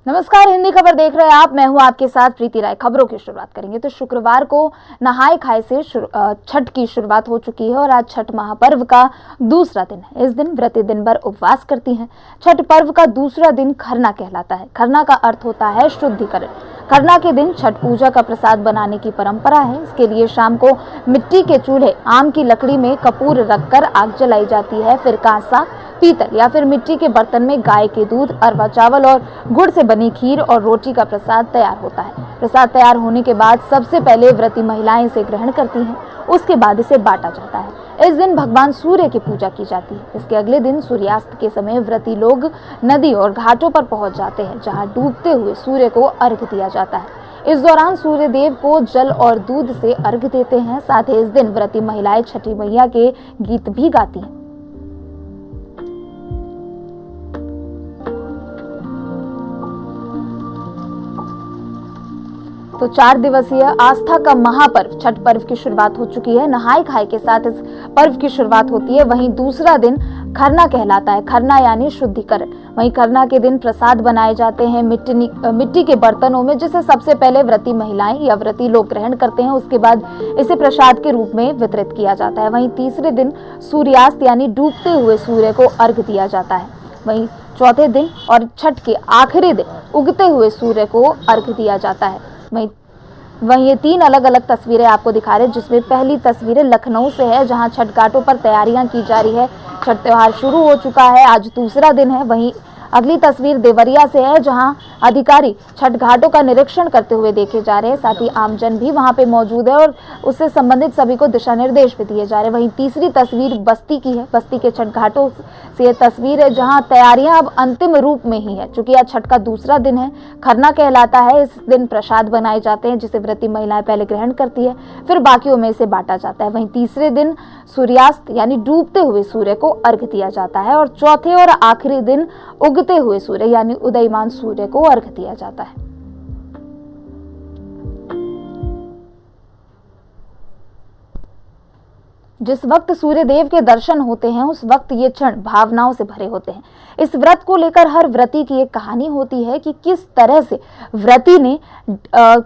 नमस्कार, हिंदी खबर देख रहे हैं आप। मैं हूं आपके साथ प्रीति राय। खबरों की शुरुआत करेंगे तो शुक्रवार को नहाय खाए से छठ की शुरुआत हो चुकी है और आज छठ महापर्व का दूसरा दिन है। इस दिन व्रती दिन भर उपवास करती हैं। छठ पर्व का दूसरा दिन खरना कहलाता है। खरना का अर्थ होता है शुद्धिकरण। खरना के दिन छठ पूजा का प्रसाद बनाने की परंपरा है। इसके लिए शाम को मिट्टी के चूल्हे, आम की लकड़ी में कपूर रखकर आग जलाई जाती है। फिर कांसा, पीतल या फिर मिट्टी के बर्तन में गाय के दूध, अरवा चावल और गुड़ से बनी खीर और रोटी का प्रसाद तैयार होता है। प्रसाद तैयार होने के बाद सबसे पहले व्रती महिलाएं इसे ग्रहण करती हैं। उसके बाद इसे बांटा जाता है। इस दिन भगवान सूर्य की पूजा की जाती है। इसके अगले दिन सूर्यास्त के समय व्रती लोग नदी और घाटों पर पहुंच जाते हैं, जहां डूबते हुए सूर्य को अर्घ्य दिया जाता है। इस दौरान सूर्य देव को जल और दूध से अर्घ्य देते हैं। साथ ही इस दिन व्रती महिलाएं छठी मैया के गीत भी गाती हैं। तो 4 दिवसीय आस्था का महापर्व छठ पर्व की शुरुआत हो चुकी है। नहाय खाए के साथ इस पर्व की शुरुआत होती है। वहीं दूसरा दिन खरना कहलाता है। खरना यानी शुद्धिकरण। वहीं खरना के दिन प्रसाद बनाए जाते हैं मिट्टी के बर्तनों में, जिसे सबसे पहले व्रती महिलाएं या व्रती लोग ग्रहण करते हैं। उसके बाद इसे प्रसाद के रूप में वितरित किया जाता है। वहीं तीसरे दिन सूर्यास्त यानी डूबते हुए सूर्य को अर्घ्य दिया जाता है। वहीं चौथे दिन और छठ के आखिरी दिन उगते हुए सूर्य को अर्घ्य दिया जाता है। वहीं ये 3 अलग अलग तस्वीरें आपको दिखा रहे हैं, जिसमें पहली तस्वीरें लखनऊ से है, जहां छठ घाटों पर तैयारियां की जा रही है। छठ त्योहार शुरू हो चुका है, आज दूसरा दिन है। वहीं अगली तस्वीर देवरिया से है, जहां अधिकारी छठ घाटों का निरीक्षण करते हुए देखे जा रहे हैं। साथ ही आमजन भी वहां पे मौजूद है और उससे संबंधित सभी को दिशा निर्देश भी दिए जा रहे हैं। वहीं तीसरी तस्वीर बस्ती की है। बस्ती के छठ घाटों से ये तस्वीर है, जहां तैयारियां अब अंतिम रूप में ही है। चूंकि आज छठ का दूसरा दिन है, खरना कहलाता है। इस दिन प्रसाद बनाए जाते हैं, जिसे व्रती महिलाएं पहले ग्रहण करती है, फिर बाकियों में इसे बांटा जाता है। वहीं तीसरे दिन सूर्यास्त यानी डूबते हुए सूर्य को अर्घ्य दिया जाता है और चौथे और आखिरी दिन उगते हुए सूर्य यानी उदयमान सूर्य को अर्घ्य दिया जाता है। जिस वक्त सूर्य देव के दर्शन होते हैं, उस वक्त ये क्षण भावनाओं से भरे होते हैं। इस व्रत को लेकर हर व्रती की एक कहानी होती है कि किस तरह से व्रती ने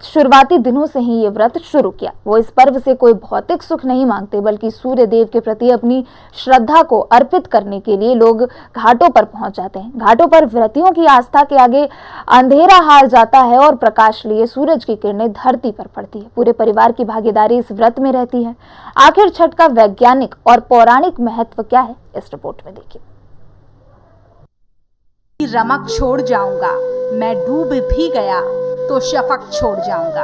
शुरुआती दिनों से ही ये व्रत शुरू किया। वो इस पर्व से कोई भौतिक सुख नहीं मांगते, बल्कि सूर्य देव के प्रति अपनी श्रद्धा को अर्पित करने के लिए लोग घाटों पर पहुंच जाते हैं। घाटों पर व्रतियों की आस्था के आगे अंधेरा हार जाता है और प्रकाश लिए सूरज की किरणें धरती पर पड़ती है। पूरे परिवार की भागीदारी इस व्रत में रहती है। आखिर छठ का वैज्ञानिक और पौराणिक महत्व क्या है, इस रिपोर्ट में देखिए। रमक छोड़ जाऊंगा, मैं डूब भी गया तो शफक छोड़ जाऊंगा।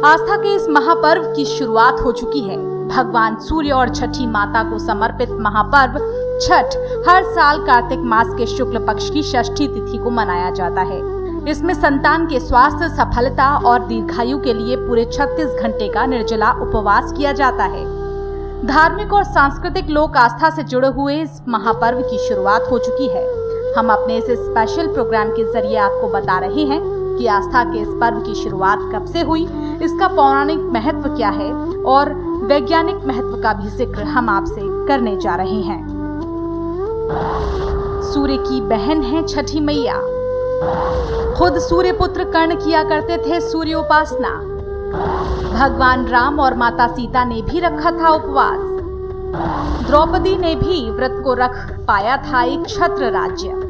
आस्था के इस महापर्व की शुरुआत हो चुकी है। भगवान सूर्य और छठी माता को समर्पित महापर्व छठ हर साल कार्तिक मास के शुक्ल पक्ष की षष्ठी तिथि को मनाया जाता है। इसमें संतान के स्वास्थ्य, सफलता और दीर्घायु के लिए पूरे 36 घंटे का निर्जला उपवास किया जाता है। धार्मिक और सांस्कृतिक लोक आस्था से जुड़े हुए इस महापर्व की शुरुआत हो चुकी है। हम अपने इस स्पेशल प्रोग्राम के जरिए आपको बता रहे हैं कि आस्था के इस पर्व की शुरुआत कब से हुई, इसका पौराणिक महत्व क्या है और वैज्ञानिक महत्व का भी जिक्र हम आपसे करने जा रहे हैं। सूर्य की बहन है छठी मैया। खुद सूर्य पुत्र कर्ण किया करते थे सूर्य उपासना। भगवान राम और माता सीता ने भी रखा था उपवास। द्रौपदी ने भी व्रत को रख पाया था एक क्षत्र राज्य।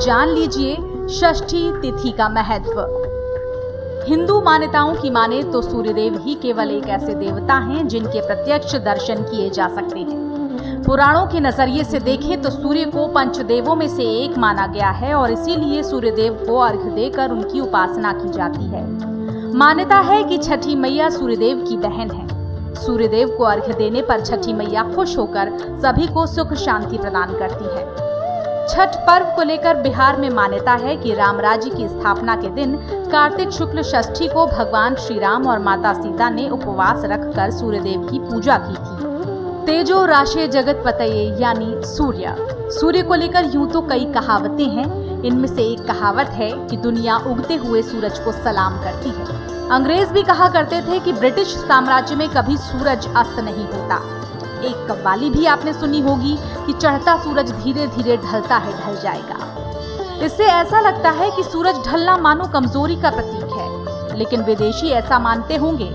जान लीजिए षष्ठी तिथि का महत्व। हिंदू मान्यताओं की माने तो सूर्यदेव ही केवल एक ऐसे देवता हैं जिनके प्रत्यक्ष दर्शन किए जा सकते हैं। पुराणों के नजरिए से देखें तो सूर्य को पंचदेवों में से एक माना गया है और इसीलिए सूर्यदेव को अर्घ्य देकर उनकी उपासना की जाती है। मान्यता है कि छठी मैया सूर्यदेव की बहन है। सूर्यदेव को अर्घ्य देने पर छठी मैया खुश होकर सभी को सुख शांति प्रदान करती है। छठ पर्व को लेकर बिहार में मान्यता है कि राम राज्य की स्थापना के दिन कार्तिक शुक्ल षष्ठी को भगवान श्री राम और माता सीता ने उपवास रखकर सूर्यदेव की पूजा की थी। तेजो राशे जगत पतये यानी सूर्य को लेकर यूं तो कई कहावतें हैं। इनमें से एक कहावत है कि दुनिया उगते हुए सूरज को सलाम करती है। अंग्रेज भी कहा करते थे कि ब्रिटिश साम्राज्य में कभी सूरज अस्त नहीं होता। एक कव्वाली भी आपने सुनी होगी कि चढ़ता सूरज धीरे धीरे ढलता है ढल जाएगा। इससे ऐसा लगता है कि सूरज ढलना मानो कमजोरी का प्रतीक है, लेकिन विदेशी ऐसा मानते होंगे।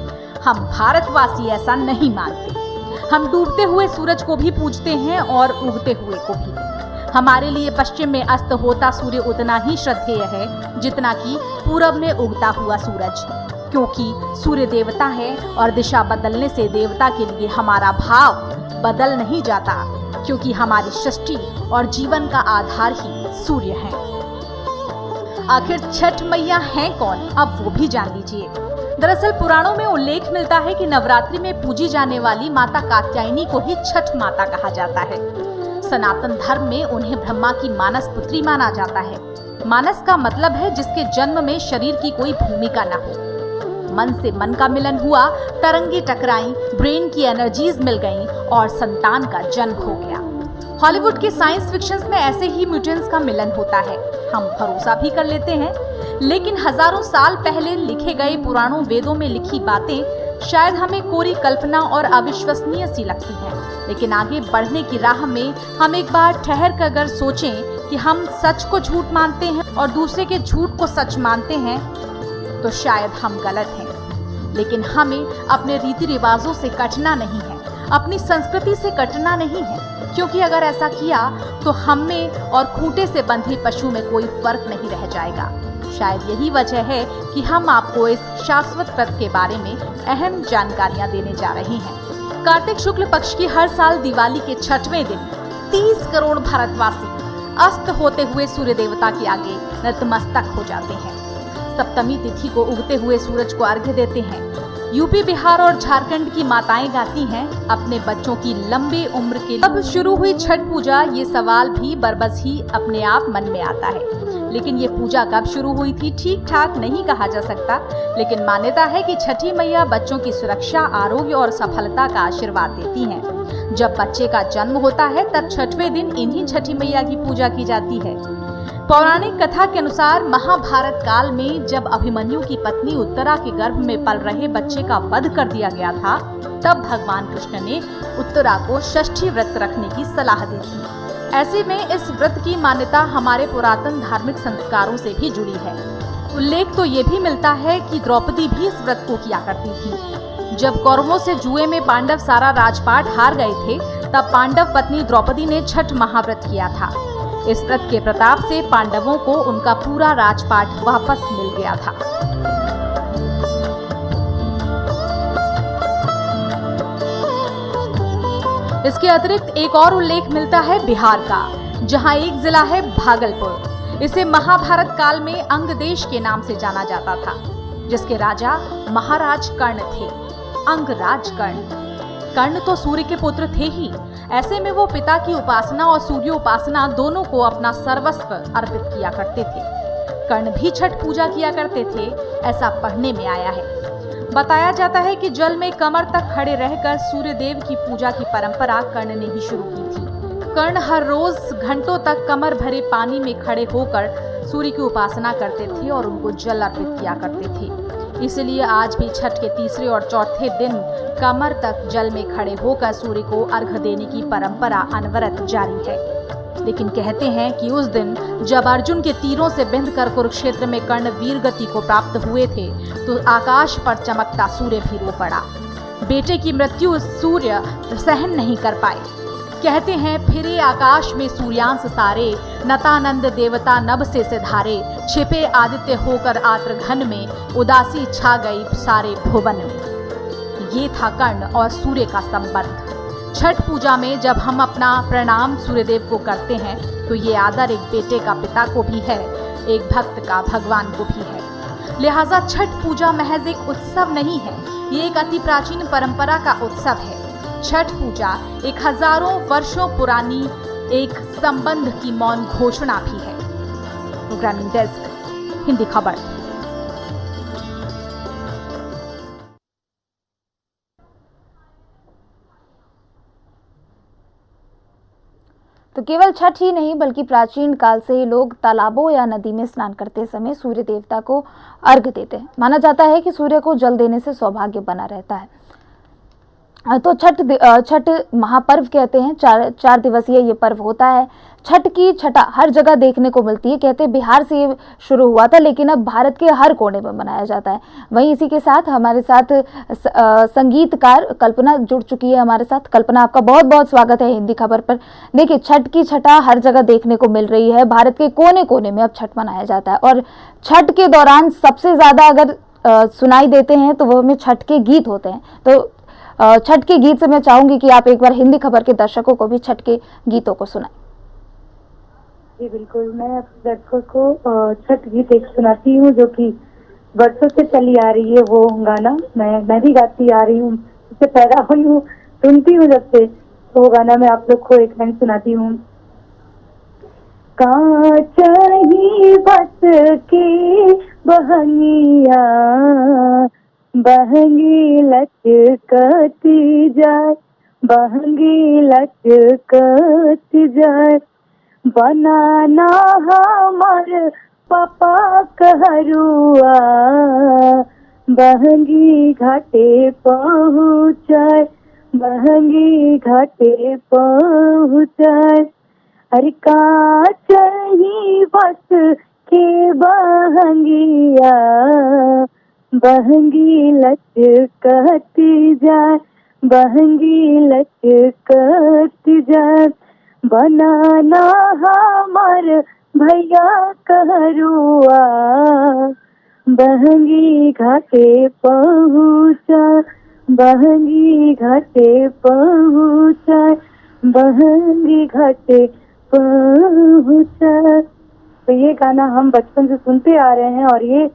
हम भारतवासी ऐसा नहीं मानते। हम डूबते हुए सूरज को भी पूजते हैं और उगते हुए को भी। हमारे लिए पश्चिम में अस्त होता सूर्य उतना ही श्रद्धेय है जितना कि पूरब में उगता हुआ सूरज, क्योंकि सूर्य देवता है और दिशा बदलने से देवता के लिए हमारा भाव बदल नहीं जाता, क्योंकि हमारी सृष्टि और जीवन का आधार ही सूर्य है। आखिर छठ मैया हैं कौन, अब वो भी जान लीजिए। दरअसल पुराणों में उल्लेख मिलता है कि नवरात्रि में पूजी जाने वाली माता कात्यायनी को ही छठ माता कहा जाता है। सनातन धर्म में उन्हें ब्रह्मा की मानस पुत्री माना जाता है। मानस का मतलब है जिसके जन्म में शरीर की कोई भूमिका न हो। मन से मन का मिलन हुआ, तरंगे टकराई, ब्रेन की एनर्जीज मिल गईं और संतान का जन्म हो गया। हॉलीवुड के साइंस फिक्शंस में ऐसे ही म्यूटेंट्स का मिलन होता है। हम भरोसा भी कर लेते हैं, लेकिन हजारों साल पहले लिखे गए पुराणों वेदों में लिखी बातें शायद हमें कोरी कल्पना और अविश्वसनीय सी लगती हैं। लेकिन आगे बढ़ने की राह में हम एक बार ठहर कर अगर सोचें कि हम सच को झूठ मानते हैं और दूसरे के झूठ को सच मानते हैं, तो शायद हम गलत हैं। लेकिन हमें अपने रीति रिवाजों से कटना नहीं है, अपनी संस्कृति से कटना नहीं है, क्योंकि अगर ऐसा किया तो हम में और खूंटे से बंधे पशु में कोई फर्क नहीं रह जाएगा। शायद यही वजह है कि हम आपको इस शाश्वत व्रत के बारे में अहम जानकारियां देने जा रहे हैं। कार्तिक शुक्ल पक्ष की हर साल दिवाली के 6वें दिन 30 करोड़ भारतवासी अस्त होते हुए सूर्य देवता के आगे नतमस्तक हो जाते हैं। सप्तमी तिथि को उगते हुए सूरज को अर्घ्य देते हैं। यूपी, बिहार और झारखंड की माताएं गाती हैं अपने बच्चों की लंबी उम्र के लिए। अब शुरू हुई छठ पूजा, ये सवाल भी बरबस ही अपने आप मन में आता है। लेकिन ये पूजा कब शुरू हुई थी ठीक ठाक नहीं कहा जा सकता, लेकिन मान्यता है कि छठी मैया बच्चों की सुरक्षा, आरोग्य और सफलता का आशीर्वाद देती हैं। जब बच्चे का जन्म होता है तब 6वें दिन इन्हीं छठी मैया की पूजा की जाती है। पौराणिक कथा के अनुसार महाभारत काल में जब अभिमन्यु की पत्नी उत्तरा के गर्भ में पल रहे बच्चे का वध कर दिया गया था, तब भगवान कृष्ण ने उत्तरा को षष्ठी व्रत रखने की सलाह दी थी। ऐसे में इस व्रत की मान्यता हमारे पुरातन धार्मिक संस्कारों से भी जुड़ी है। उल्लेख तो ये भी मिलता है कि द्रौपदी भी इस व्रत को किया करती थी। जब कौरवों से जुए में पांडव सारा राजपाट हार गए थे, तब पांडव पत्नी द्रौपदी ने छठ महाव्रत किया था। इस व्रत के प्रताप से पांडवों को उनका पूरा राजपाट वापस मिल गया था। इसके अतिरिक्त एक और उल्लेख मिलता है बिहार का, जहां एक जिला है भागलपुर। इसे महाभारत काल में अंग देश के नाम से जाना जाता था, जिसके राजा महाराज कर्ण थे। अंगराज कर्ण तो सूर्य के पुत्र थे ही। ऐसे में वो पिता की उपासना और सूर्योपासना दोनों को अपना सर्वस्व अर्पित किया करते थे। कर्ण भी छठ पूजा किया करते थे, ऐसा पढ़ने में आया है। बताया जाता है कि जल में कमर तक खड़े रहकर सूर्य देव की पूजा की परंपरा कर्ण ने ही शुरू की थी। कर्ण हर रोज घंटों तक कमर भरे पानी में खड़े होकर सूर्य की उपासना करते थे और उनको जल अर्पित किया करते थे। इसलिए आज भी छठ के तीसरे और चौथे दिन कमर तक जल में खड़े होकर सूर्य को अर्घ्य देने की परंपरा अनवरत जारी है। लेकिन कहते हैं कि उस दिन जब अर्जुन के तीरों से बिंधकर कुरुक्षेत्र में कर्ण वीर गति को प्राप्त हुए थे, तो आकाश पर चमकता सूर्य भी रो पड़ा। बेटे की मृत्यु सूर्य सहन नहीं कर पाए। कहते हैं फिरे आकाश में सूर्यांश सारे, नतानंद देवता नभ से सिधारे, छिपे आदित्य होकर आत्र घन में, उदासी छा गई सारे भुवन में। ये था कर्ण और सूर्य का संबंध। छठ पूजा में जब हम अपना प्रणाम सूर्यदेव को करते हैं, तो ये आदर एक बेटे का पिता को भी है, एक भक्त का भगवान को भी है। लिहाजा छठ पूजा महज एक उत्सव नहीं है, ये एक अति प्राचीन परंपरा का उत्सव है। छठ पूजा एक हजारों वर्षों पुरानी एक संबंध की मौन घोषणा भी है। प्रोग्रामिंग डेस्क, हिंदी खबर। तो केवल छठ ही नहीं बल्कि प्राचीन काल से ही लोग तालाबों या नदी में स्नान करते समय सूर्य देवता को अर्घ्य देते हैं। माना जाता है कि सूर्य को जल देने से सौभाग्य बना रहता है। तो छठ महापर्व कहते हैं। चार दिवसीय ये पर्व होता है। छठ की छटा हर जगह देखने को मिलती है। कहते हैं बिहार से ये शुरू हुआ था, लेकिन अब भारत के हर कोने में मनाया जाता है। वहीं इसी के साथ हमारे साथ संगीतकार कल्पना जुड़ चुकी है हमारे साथ। कल्पना, आपका बहुत बहुत स्वागत है हिंदी खबर पर। देखिए, छठ की छटा हर जगह देखने को मिल रही है, भारत के कोने कोने में अब छठ मनाया जाता है। और छठ के दौरान सबसे ज्यादा अगर सुनाई देते हैं तो वो हमें छठ के गीत होते हैं। तो छठ के गीत से मैं चाहूंगी कि आप एक बार हिंदी खबर के दर्शकों को भी छठ के गीतों को सुनाएं। जी बिल्कुल, मैं दर्शकों को छठ गीत एक सुनाती हूँ जो कि वर्षों से चली आ रही है। वो गाना मैं भी गाती आ रही हूँ, इससे पैदा हुई हूँ, सुनती हूँ जब से। तो वो गाना मैं आप लोग को एक लाइन सुनाती हूँ। कांचही बस के बहंगिया बहंगी लचकती जाए, बहंगी लचकती जाए। बनाना हमार पापा कहरुआ बहंगी घाटे पहुँचाए, बहंगी घाटे पहुँचाए। अरे कांचही बस के बहंगिया बहंगी लचकती जाए, बहंगी लचकती जाए। बनाना हमार भैया कहरुआ बहंगी घाटे पहुँचा, बहंगी घाटे पहुँचा, बहंगी घाटे पहुँचा। तो ये गाना हम बचपन से सुनते आ रहे हैं और ये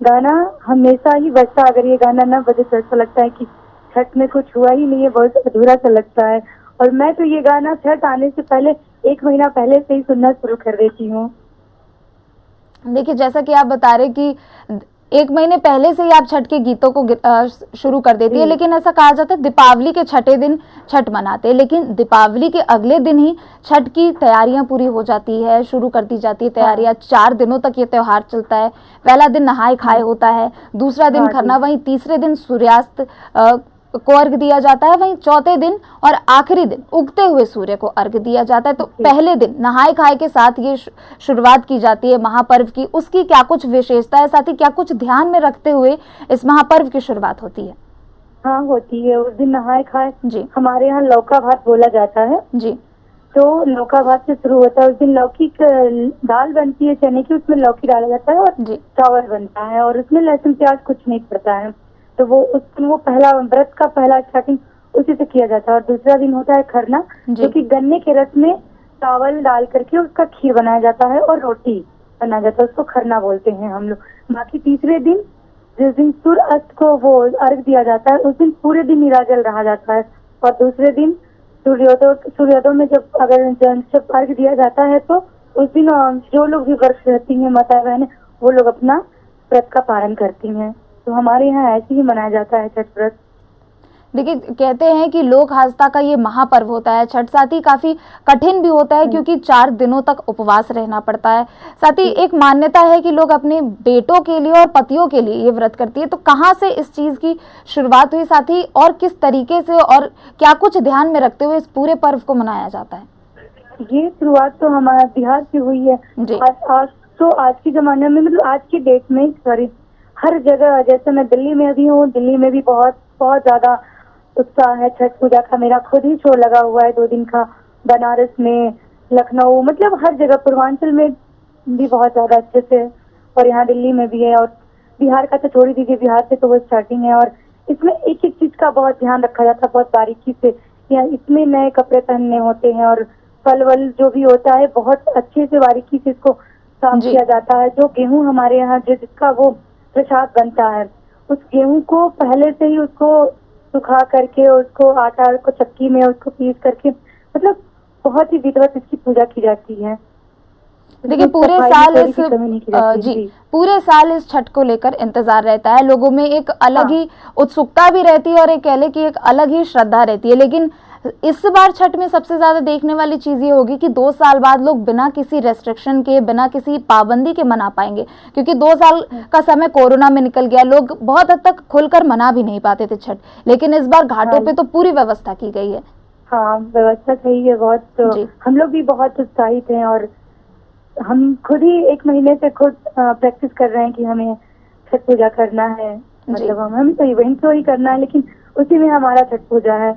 गाना हमेशा ही बजता। अगर ये गाना ना बजे तो ऐसा लगता है कि छठ में कुछ हुआ ही नहीं है, बहुत अधूरा सा लगता है। और मैं तो ये गाना छठ आने से पहले 1 महीना पहले से ही सुनना शुरू कर देती हूँ। देखिए, जैसा कि आप बता रहे कि 1 महीने पहले से ही आप छठ के गीतों को शुरू कर देती है, लेकिन ऐसा कहा जाता है दीपावली के छठे दिन छठ मनाते हैं, लेकिन दीपावली के अगले दिन ही छठ की तैयारियां पूरी हो जाती है, शुरू कर दी जाती है तैयारियां। 4 दिनों तक ये त्योहार चलता है। पहला दिन नहाए खाए होता है, दूसरा दिन खरना, वहीं तीसरे दिन सूर्यास्त को अर्घ दिया जाता है, वहीं चौथे दिन और आखिरी दिन उगते हुए सूर्य को अर्घ दिया जाता है। तो पहले दिन नहाए खाए के साथ ये शुरुआत की जाती है महापर्व की। उसकी क्या कुछ विशेषता है, साथ ही क्या कुछ ध्यान में रखते हुए इस महापर्व की शुरुआत होती है? हाँ, होती है। उस दिन नहाए खाए जी, हमारे यहाँ लौका भात बोला जाता है जी। तो लौका भात से शुरू होता है। उस दिन लौकी दाल बनती है चने की, उसमें लौकी डाला जाता है और चावल बनता है और उसमें लहसुन प्याज कुछ नहीं पड़ता है। तो वो उस दिन वो पहला व्रत का पहला स्टार्टिंग उसी से किया जाता है। और दूसरा दिन होता है खरना, जो कि गन्ने के रस में चावल डाल करके उसका खीर बनाया जाता है और रोटी बनाया जाता है, उसको खरना बोलते हैं हम लोग। बाकी तीसरे दिन जिस दिन सूर्य अस्त को वो अर्घ दिया जाता है, उस दिन पूरे दिन निराजल रहा जाता है। और दूसरे दिन सूर्योदय में जब अर्घ दिया जाता है तो उस दिन जो लोग भी व्रत रहती हैं माता बहनें, वो लोग अपना व्रत का पालन करती हैं। तो हमारे यहाँ ऐसे ही मनाया जाता है छठ व्रत। देखिए, कहते हैं कि लोक आस्था का ये महापर्व होता है छठ, साथ ही काफी कठिन भी होता है क्योंकि 4 दिनों तक उपवास रहना पड़ता है। साथ ही एक मान्यता है कि लोग अपने बेटों के लिए और पतियों के लिए ये व्रत करती है। तो कहाँ से इस चीज की शुरुआत हुई, साथ ही और किस तरीके से और क्या कुछ ध्यान में रखते हुए इस पूरे पर्व को मनाया जाता है? ये शुरुआत तो हमारा बिहार से हुई है। आज के जमाने में, मतलब आज की डेट में हर जगह, जैसे मैं दिल्ली में अभी हूँ, दिल्ली में भी बहुत बहुत ज्यादा उत्साह है छठ पूजा का। मेरा खुद ही शो लगा हुआ है 2 दिन का, बनारस में, लखनऊ, मतलब हर जगह, पूर्वांचल में भी बहुत ज्यादा अच्छे से, और यहाँ दिल्ली में भी है। और बिहार का तो छोड़ ही दीजिए, बिहार से तो वो स्टार्टिंग है। और इसमें एक एक चीज का बहुत ध्यान रखा जाता है, बहुत बारीकी से। इसमें नए कपड़े पहनने होते हैं और फल वल जो भी होता है बहुत अच्छे से बारीकी से इसको साफ किया जाता है। जो गेहूँ हमारे यहाँ जिसका वो प्रसाद बनता है, उस गेहूं को पहले से ही उसको सुखा करके, उसको आटा को चक्की में उसको पीस करके, मतलब बहुत ही विधिवत इसकी पूजा की जाती है। देखिए, पूरे साल इस छठ को लेकर इंतजार रहता है, लोगों में एक अलग ही उत्सुकता भी रहती है और एक कह ले कि एक अलग ही श्रद्धा रहती है। लेकिन इस बार छठ में सबसे ज्यादा देखने वाली चीज ये होगी कि 2 साल बाद लोग बिना किसी रेस्ट्रिक्शन के, बिना किसी पाबंदी के मना पाएंगे, क्योंकि 2 साल का समय कोरोना में निकल गया। लोग बहुत हद तक खुलकर मना भी नहीं पाते थे छठ, लेकिन इस बार घाटों पे तो पूरी व्यवस्था की गई है। हाँ, व्यवस्था सही है बहुत। जी। हम लोग भी बहुत उत्साहित हैं और हम खुद ही 1 महीने से खुद प्रैक्टिस कर रहे हैं कि हमें छठ पूजा करना है। मतलब हमें तो इवेंट तो ही करना है, लेकिन उसी में हमारा छठ पूजा है।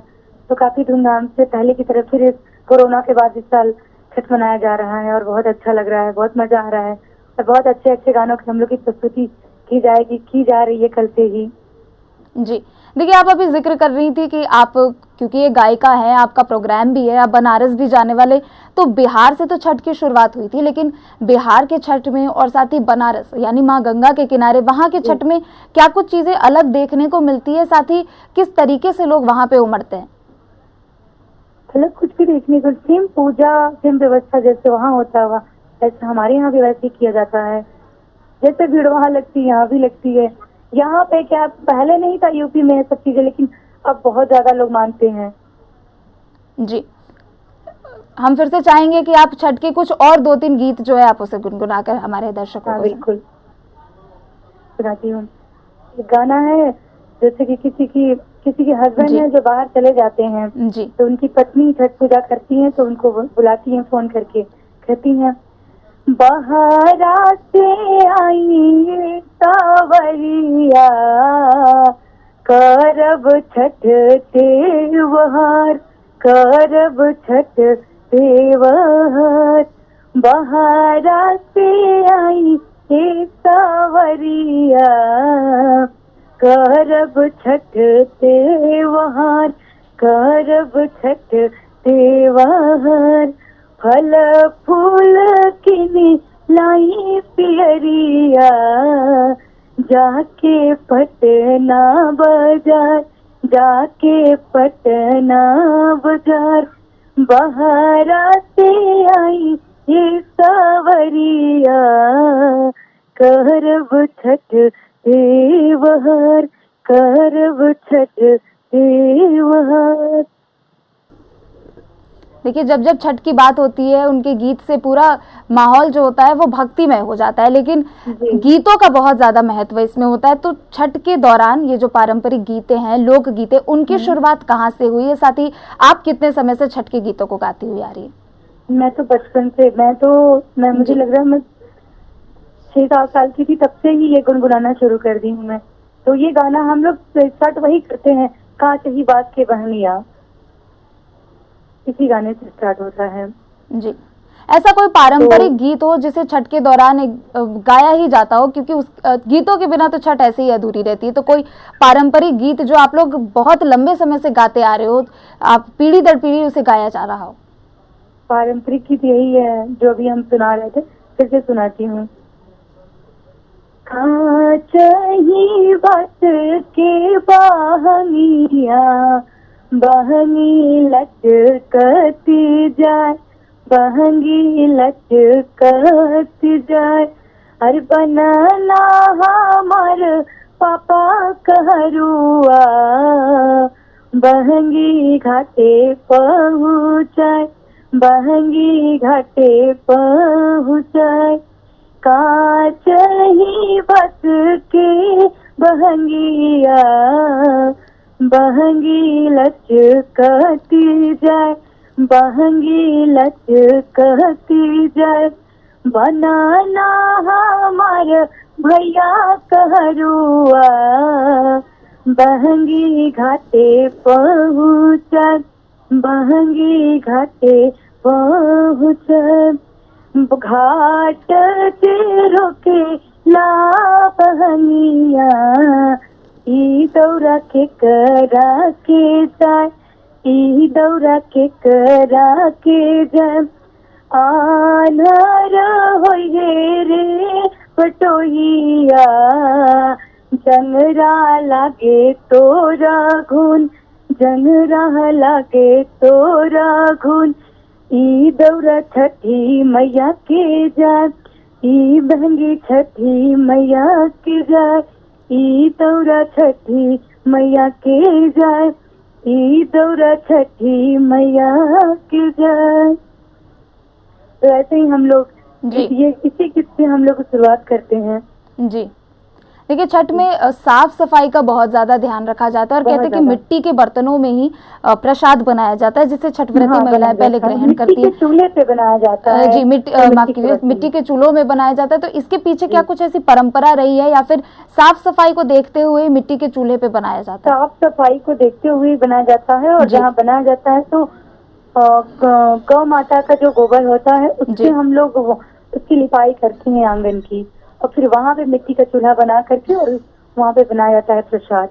तो काफी धूमधाम से पहले की तरफ फिर कोरोना के बाद इस साल छठ मनाया जा रहा है और बहुत अच्छा लग रहा है, बहुत मजा आ रहा है और बहुत अच्छे अच्छे गानों की हम लोग की प्रस्तुति की जा रही है कल से ही। जी, देखिए आप अभी जिक्र कर रही थी कि आप, क्योंकि ये गायिका है, आपका प्रोग्राम भी है, आप बनारस भी जाने वाले, तो बिहार से तो छठ की शुरुआत हुई थी, लेकिन बिहार के छठ में और साथ ही बनारस यानी माँ गंगा के किनारे वहाँ के छठ में क्या कुछ चीजें अलग देखने को मिलती है, साथ ही किस तरीके से लोग वहाँ पे उमड़ते हैं? अलग कुछ भी देखने को, सेम पूजा सेम व्यवस्था जैसे वहाँ होता हुआ ऐसे हमारे यहाँ भी वैसे किया जाता है। जैसे भीड़ वहाँ लगती है यहाँ भी लगती है। यहाँ पे क्या पहले नहीं था यूपी में सब चीजें, लेकिन अब बहुत ज्यादा लोग मानते हैं। जी, हम फिर से चाहेंगे कि आप छठ के कुछ और 2-3 गीत जो है आप उसे गुनगुनाकर हमारे दर्शकों को बिल्कुल सुनाती हूँ। गाना है जैसे कि किसी के हस्बैंड है जो बाहर चले जाते हैं जी, तो उनकी पत्नी छठ पूजा करती है तो उनको बुलाती हैं फोन करके, कहती हैं बाहर से आई सावरिया करब छठ त्योहार, करब छठ त्योहार। बाहर से आई सावरिया करब छठ त्योहार, करब छठ त्योहार। फल फूल किनी लाई पियरिया जाके पटना बाजार, जाके पटना बाजार। बहारा से आई ये सावरिया करब छठ त्योहार, करब छठ त्योहार। देखिए जब जब छठ की बात होती है उनके गीत से पूरा माहौल जो होता है वो भक्तिमय हो जाता है, लेकिन गीतों का बहुत ज्यादा महत्व इसमें होता है। तो छठ के दौरान ये जो पारंपरिक गीतें हैं, लोक गीतें, उनकी शुरुआत कहाँ से हुई है? साथ ही आप कितने समय से छठ के गीतों को गाती हुई आ रही है? मैं तो बचपन से, मुझे लग रहा है मैं 6-7 साल की थी तब से ही ये गुनगुनाना शुरू कर दी हूँ मैं। तो ये गाना हम लोग स्टार्ट वही करते हैं, कहाँ चाहिए बात के बहनिया, इसी गाने से स्टार्ट होता है। जी, ऐसा कोई पारंपरिक गीत हो जिसे छठ के दौरान गाया ही जाता हो, क्योंकि उस गीतों के बिना तो छठ ऐसे ही अधूरी रहती है। तो कोई पारंपरिक गीत जो आप लोग बहुत लंबे समय से गाते आ रहे हो, आप पीढ़ी दर पीढ़ी उसे गाया जा रहा हो? पारंपरिक गीत यही है जो अभी हम सुना रहे थे, फिर से सुनाती हूँ। कहाँ चाहिए बात के बहनिया, बहंगी लचकती जाए, बहंगी लचकती जाए। अरे बनाना हमार पापा कहरुआ, बहंगी घाटे पहुँचाए, बहंगी घाटे पहुँचाए। कहाँ चाहिए बस के बहंगिया, बहंगी लचकती जाए, बहंगी लचकती जाए। बनाना हमार भैया कहरुआ, बहंगी घाटे पहुँचाए, बहंगी घाटे पहुँचाए। घाट से रोके ला बहनिया, ई दौरा के करा के जाए, ई दौरा के करा के जाए। आनर होइए रे पटोहिया, जंगरा लागे तोरा घुन, जंगरा लागे तोरा घुन। ई दौरा छठी मैया के जाए, ई बहंगी छठी मैया के जाए, ई दौरा छठी मैया के जाए, ई दौरा छठी मैया के जाए। तो ऐसे ही हम लोग ये इसी गीत से हम लोग शुरुआत करते हैं। जी, देखिए छठ में साफ सफाई का बहुत ज्यादा ध्यान रखा जाता है और कहते हैं कि मिट्टी के बर्तनों में ही प्रसाद बनाया जाता है जिसे छठ व्रती महिलाएं पहले ग्रहण करती है। चूल्हे पे बनाया जाता है जी, माफ कीजिए, मिट्टी के चूल्हों में बनाया जाता है। तो इसके पीछे क्या कुछ ऐसी परंपरा रही है या फिर साफ सफाई को देखते हुए मिट्टी के चूल्हे पे बनाया जाता है? साफ सफाई को देखते हुए बनाया जाता है और जहाँ बनाया जाता है तो गौ माता का जो गोबर होता है उससे हम लोग उसकी लिपाई करते हैं आंगन की, और फिर वहाँ पे मिट्टी का चूल्हा बना करके और वहाँ पे बनाया जाता है प्रसाद।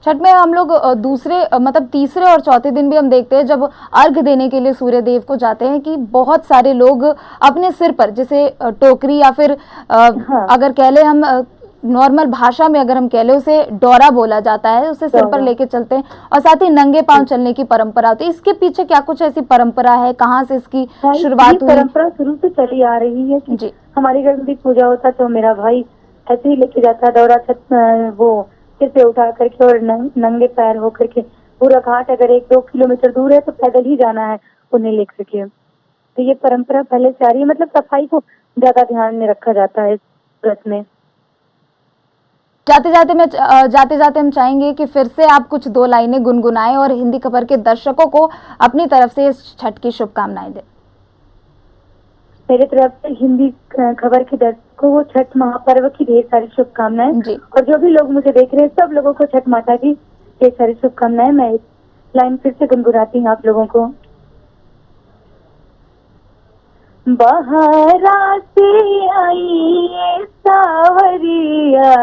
छठ में हम लोग दूसरे मतलब तीसरे और चौथे दिन भी हम देखते हैं जब अर्घ देने के लिए सूर्य देव को जाते हैं कि बहुत सारे लोग अपने सिर पर जैसे टोकरी या फिर अगर कह ले हम नॉर्मल भाषा में अगर हम कह ले उसे डोरा बोला जाता है, उसे सिर पर लेके चलते हैं और साथ ही नंगे पांव चलने की परंपरा होती है। इसके पीछे क्या कुछ ऐसी परंपरा है, कहाँ से इसकी शुरुआत हुई? परंपरा शुरू से चली आ रही है जी। हमारे घर में भी पूजा होता तो मेरा भाई ऐसे ही लेके जाता डोरा वो सिर पे उठा करके और नंगे पैर होकर के पूरा घाट अगर 1-2 किलोमीटर दूर है तो पैदल ही जाना है उन्हें लेकर के। तो ये परंपरा पहले से आ रही है, मतलब सफाई को ज्यादा ध्यान में रखा जाता है इस व्रत में। जाते जाते हम चाहेंगे कि फिर से आप कुछ 2 लाइनें गुनगुनाएं और हिंदी खबर के दर्शकों को अपनी तरफ से इस छठ की शुभकामनाएं दें। मेरे तरफ से हिंदी खबर के दर्शकों को छठ महापर्व की ढेर सारी शुभकामनाएं, और जो भी लोग मुझे देख रहे हैं सब लोगों को छठ माता की ढेर सारी शुभकामनाएं। मैं एक लाइन फिर से गुनगुनाती हूँ आप लोगों को। बहारा से आई सावरिया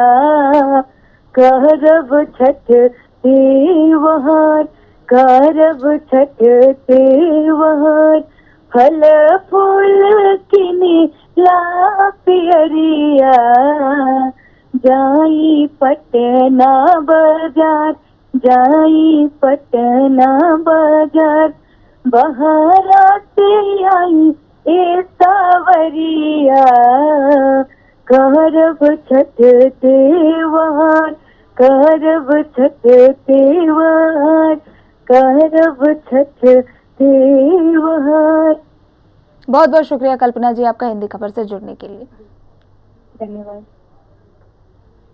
करब छठ त्योहार, करब छठ त्योहार, फल फूल किनी ला पियरिया, जाई पटना बाजार, जाई पटना बाजार, बहारा से आई ए सावरिया करब छठ त्योहार, करब छठ त्योहार, करब छठ त्योहार। बहुत बहुत शुक्रिया कल्पना जी आपका हिंदी खबर से जुड़ने के लिए। धन्यवाद।